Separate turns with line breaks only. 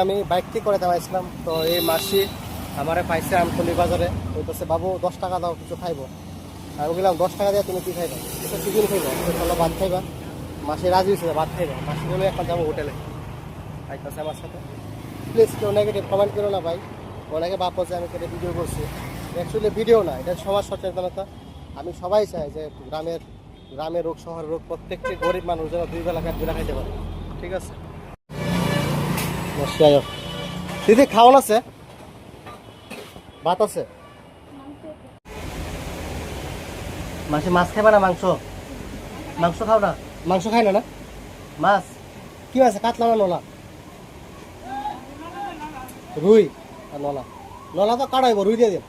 আমি বাইক ঠিক করে দেওয়াইছিলাম, তো এই মাসি আমারে পাইছে আমতলি বাজারে, বলতেছে বাবু 10 টাকা দাও কিছু খাইব। আমি বললাম 10 টাকা দিয়ে তুমি কি খাইবা? কিছু টিফিন খাইবা, চলো ভাত খাইবা। মাসি রাজি হয়েছে ভাত খাইবা। মাসি বলে এখন যাবো হোটেলে, আইতাছে আমার সাথে। প্লিজ কেউ নেগেটিভ কমেন্ট করো না ভাই, অনেকে ভাবো যে আমি কেটে ভিডিও করছি। অ্যাকচুয়ালি ভিডিও না, এটা সমাজ সচেতনতা। আমি সবাই চাই যে গ্রামের রোগ শহরের রোগ প্রত্যেকটি গরিব মানুষ যেন 2 বেলা পেট ভরে খাইতে পারে। ঠিক আছে, দিদি খাওয়ান আছে, ভাত আছে। মাসে মাছ খাইবা না মাংস? মাংস খাও না? মাংস খাই না? না মাছ কি আছে? কাতলা না নলা? রুই আর নলা। নলা তো কাটাইব, রুই দিয়ে দিন।